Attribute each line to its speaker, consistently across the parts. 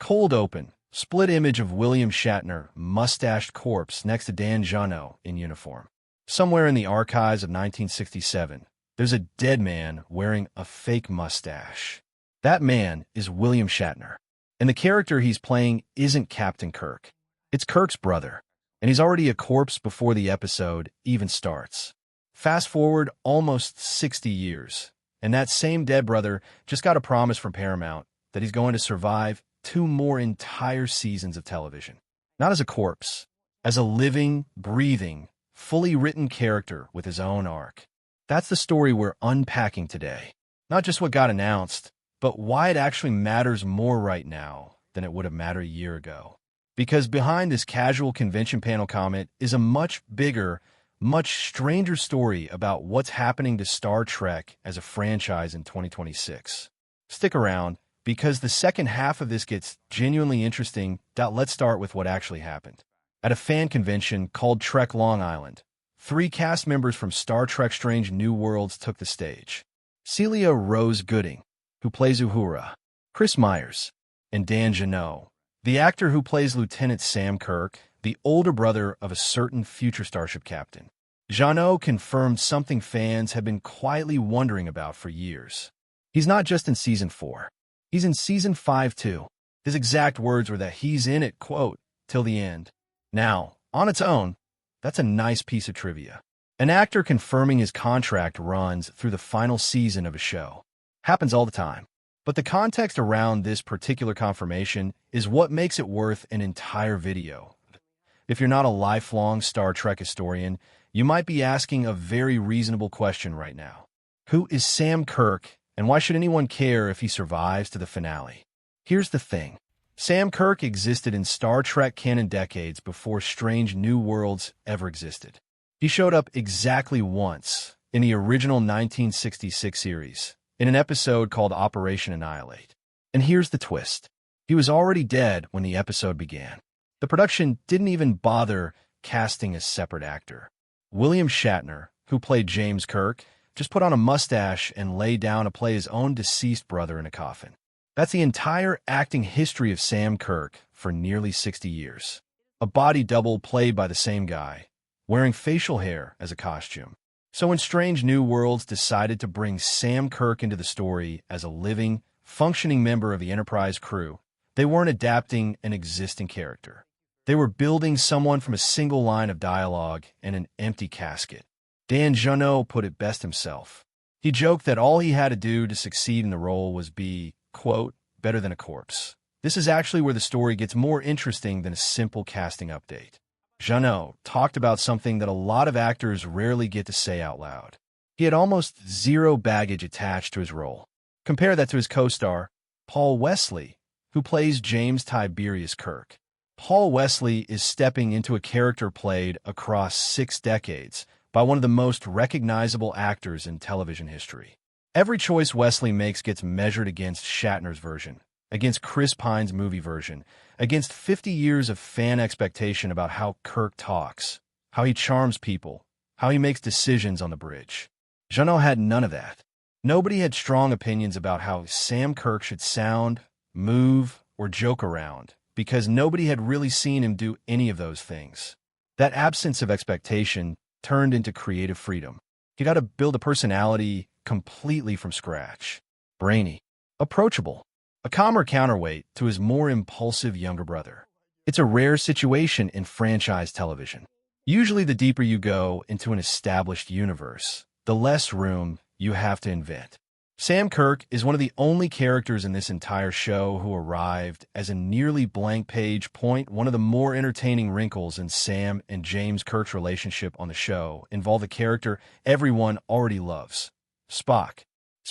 Speaker 1: Cold open. Split image of William Shatner, mustached corpse next to Dan Jeannot in uniform. Somewhere in the archives of 1967, there's a dead man wearing a fake mustache. That man is William Shatner. And the character he's playing isn't Captain Kirk. It's Kirk's brother. And he's already a corpse before the episode even starts. Fast forward almost 60 years, and that same dead brother just got a promise from Paramount that he's going to survive 2 more entire seasons of television. Not as a corpse, as a living, breathing, fully written character with his own arc. That's the story we're unpacking today. Not just what got announced, but why it actually matters more right now than it would have mattered a year ago. Because behind this casual convention panel comment is a much bigger, much stranger story about what's happening to Star Trek as a franchise in 2026. Stick around, because the second half of this gets genuinely interesting. Let's start with what actually happened. At a fan convention called Trek Long Island, 3 cast members from Star Trek Strange New Worlds took the stage. Celia Rose Gooding, who plays Uhura, Chris Myers, and Dan Jeannot, the actor who plays Lieutenant Sam Kirk, the older brother of a certain future starship captain. Jeannot confirmed something fans have been quietly wondering about for years. He's not just in Season 4. He's in Season 5 too. His exact words were that he's in it, quote, till the end. Now, on its own, that's a nice piece of trivia. An actor confirming his contract runs through the final season of a show. Happens all the time. But the context around this particular confirmation is what makes it worth an entire video. If you're not a lifelong Star Trek historian, you might be asking a very reasonable question right now. Who is Sam Kirk, and why should anyone care if he survives to the finale? Here's the thing. Sam Kirk existed in Star Trek canon decades before Strange New Worlds ever existed. He showed up exactly once in the original 1966 series, in an episode called Operation Annihilate. And here's the twist. He was already dead when the episode began. The production didn't even bother casting a separate actor. William Shatner, who played James Kirk, just put on a mustache and lay down to play his own deceased brother in a coffin. That's the entire acting history of Sam Kirk for nearly 60 years. A body double played by the same guy, wearing facial hair as a costume. So when Strange New Worlds decided to bring Sam Kirk into the story as a living, functioning member of the Enterprise crew, they weren't adapting an existing character. They were building someone from a single line of dialogue and an empty casket. Dan Jeannot put it best himself. He joked that all he had to do to succeed in the role was be, quote, better than a corpse. This is actually where the story gets more interesting than a simple casting update. Jeannot talked about something that a lot of actors rarely get to say out loud. He had almost zero baggage attached to his role. Compare that to his co-star, Paul Wesley, who plays James Tiberius Kirk. Paul Wesley is stepping into a character played across 6 decades by one of the most recognizable actors in television history. Every choice Wesley makes gets measured against Shatner's version, against Chris Pine's movie version, against 50 years of fan expectation about how Kirk talks, how he charms people, how he makes decisions on the bridge. Jeannot had none of that. Nobody had strong opinions about how Sam Kirk should sound, move, or joke around, because nobody had really seen him do any of those things. That absence of expectation turned into creative freedom. He got to build a personality completely from scratch. Brainy, approachable, a calmer counterweight to his more impulsive younger brother. It's a rare situation in franchise television. Usually the deeper you go into an established universe, the less room you have to invent. Sam Kirk is one of the only characters in this entire show who arrived as a nearly blank page point. One of the more entertaining wrinkles in Sam and James Kirk's relationship on the show involved a character everyone already loves, Spock.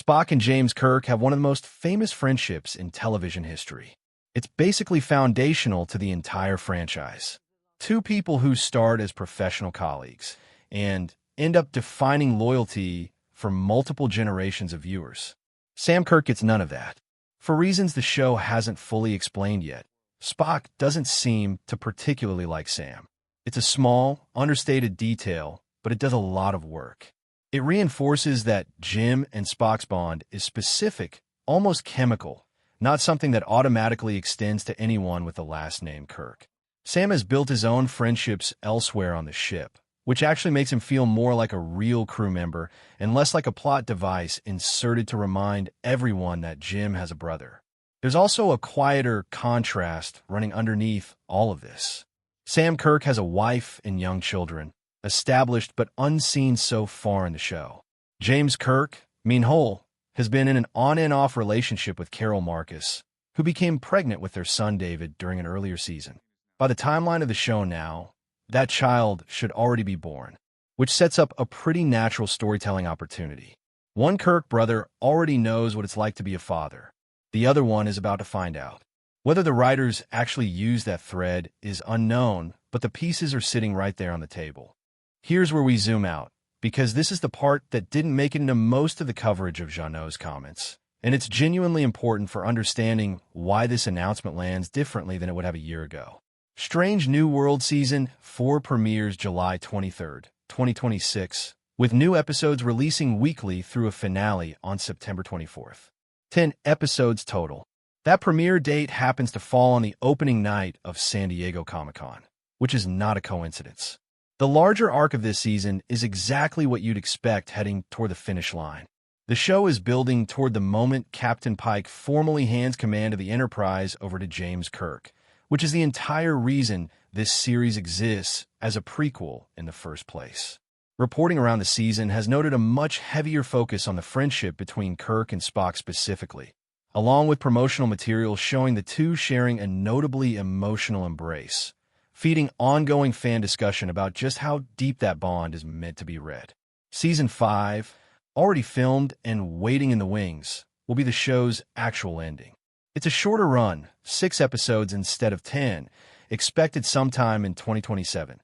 Speaker 1: Spock and James Kirk have one of the most famous friendships in television history. It's basically foundational to the entire franchise. 2 people who start as professional colleagues and end up defining loyalty for multiple generations of viewers. Sam Kirk gets none of that. For reasons the show hasn't fully explained yet, Spock doesn't seem to particularly like Sam. It's a small, understated detail, but it does a lot of work. It reinforces that Jim and Spock's bond is specific, almost chemical, not something that automatically extends to anyone with the last name Kirk. Sam has built his own friendships elsewhere on the ship, which actually makes him feel more like a real crew member and less like a plot device inserted to remind everyone that Jim has a brother. There's also a quieter contrast running underneath all of this. Sam Kirk has a wife and young children, established but unseen so far in the show. James Kirk, meanwhile, has been in an on-and-off relationship with Carol Marcus, who became pregnant with their son David during an earlier season. By the timeline of the show now, that child should already be born, which sets up a pretty natural storytelling opportunity. One Kirk brother already knows what it's like to be a father. The other one is about to find out. Whether the writers actually use that thread is unknown, but the pieces are sitting right there on the table. Here's where we zoom out, because this is the part that didn't make it into most of the coverage of Jeannot's comments, and it's genuinely important for understanding why this announcement lands differently than it would have a year ago. Strange New World Season 4 premieres July 23, 2026, with new episodes releasing weekly through a finale on September 24th. 10 episodes total. That premiere date happens to fall on the opening night of San Diego Comic-Con, which is not a coincidence. The larger arc of this season is exactly what you'd expect heading toward the finish line. The show is building toward the moment Captain Pike formally hands command of the Enterprise over to James Kirk, which is the entire reason this series exists as a prequel in the first place. Reporting around the season has noted a much heavier focus on the friendship between Kirk and Spock specifically, along with promotional materials showing the two sharing a notably emotional embrace, feeding ongoing fan discussion about just how deep that bond is meant to be read. Season 5, already filmed and waiting in the wings, will be the show's actual ending. It's a shorter run, 6 episodes instead of 10, expected sometime in 2027.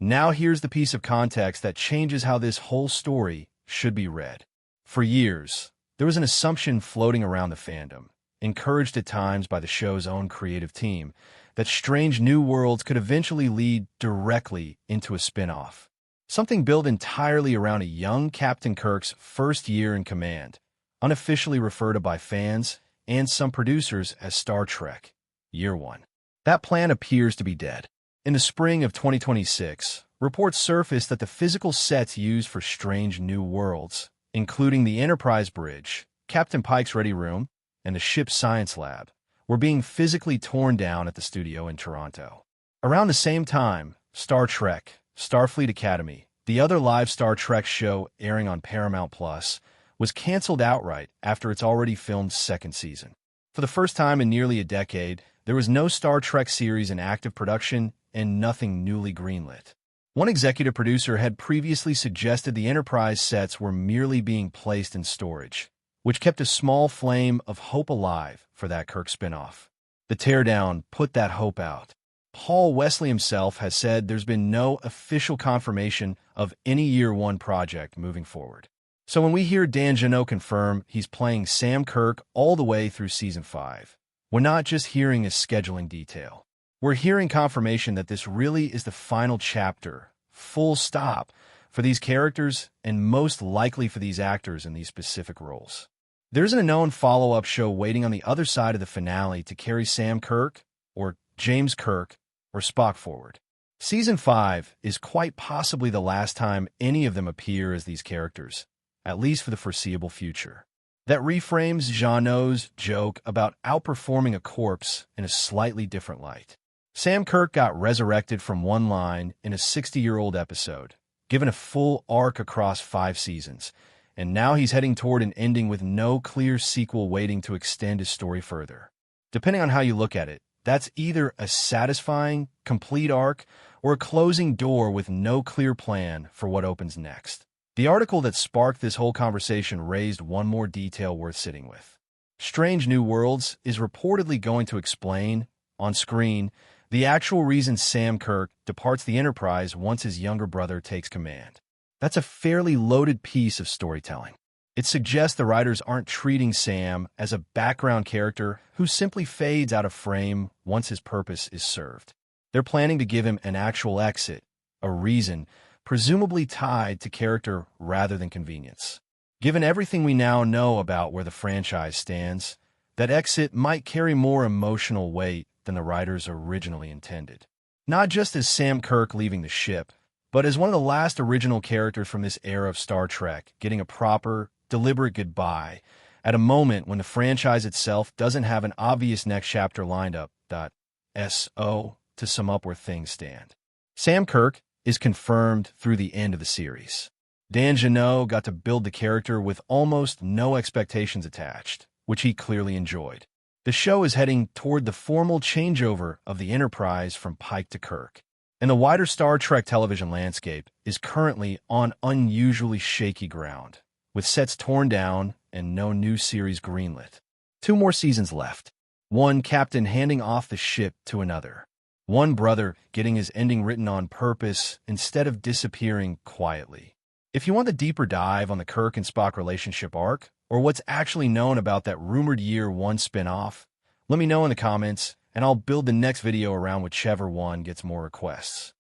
Speaker 1: Now here's the piece of context that changes how this whole story should be read. For years, there was an assumption floating around the fandom, encouraged at times by the show's own creative team, that Strange New Worlds could eventually lead directly into a spin-off. Something built entirely around a young Captain Kirk's first year in command, unofficially referred to by fans and some producers as Star Trek Year One. That plan appears to be dead. In the spring of 2026, reports surfaced that the physical sets used for Strange New Worlds, including the Enterprise Bridge, Captain Pike's Ready Room, and the ship's science lab, were being physically torn down at the studio in Toronto. Around the same time, Star Trek, Starfleet Academy, the other live Star Trek show airing on Paramount Plus, was canceled outright after its already filmed second season. For the first time in nearly a decade, there was no Star Trek series in active production and nothing newly greenlit. One executive producer had previously suggested the Enterprise sets were merely being placed in storage, which kept a small flame of hope alive for that Kirk spinoff. The teardown put that hope out. Paul Wesley himself has said there's been no official confirmation of any Year One project moving forward. So when we hear Dan Jeannot confirm he's playing Sam Kirk all the way through Season 5, we're not just hearing a scheduling detail. We're hearing confirmation that this really is the final chapter, full stop, for these characters and most likely for these actors in these specific roles. There isn't a known follow-up show waiting on the other side of the finale to carry Sam Kirk, or James Kirk, or Spock forward. Season 5 is quite possibly the last time any of them appear as these characters, at least for the foreseeable future. That reframes Jeannot's joke about outperforming a corpse in a slightly different light. Sam Kirk got resurrected from one line in a 60-year-old episode, given a full arc across 5 seasons, and now he's heading toward an ending with no clear sequel waiting to extend his story further. Depending on how you look at it, that's either a satisfying, complete arc or a closing door with no clear plan for what opens next. The article that sparked this whole conversation raised one more detail worth sitting with. Strange New Worlds is reportedly going to explain, on screen, the actual reason Sam Kirk departs the Enterprise once his younger brother takes command. That's a fairly loaded piece of storytelling. It suggests the writers aren't treating Sam as a background character who simply fades out of frame once his purpose is served. They're planning to give him an actual exit, a reason, presumably tied to character rather than convenience. Given everything we now know about where the franchise stands, that exit might carry more emotional weight than the writers originally intended. Not just as Sam Kirk leaving the ship, but as one of the last original characters from this era of Star Trek getting a proper, deliberate goodbye at a moment when the franchise itself doesn't have an obvious next chapter lined up. So, to sum up where things stand. Sam Kirk is confirmed through the end of the series. Dan Jeannot got to build the character with almost no expectations attached, which he clearly enjoyed. The show is heading toward the formal changeover of the Enterprise from Pike to Kirk, and the wider Star Trek television landscape is currently on unusually shaky ground, with sets torn down and no new series greenlit. 2 more seasons left. One captain handing off the ship to another. One brother getting his ending written on purpose instead of disappearing quietly. If you want the deeper dive on the Kirk and Spock relationship arc, or what's actually known about that rumored Year 1 spin-off, let me know in the comments, and I'll build the next video around whichever one gets more requests.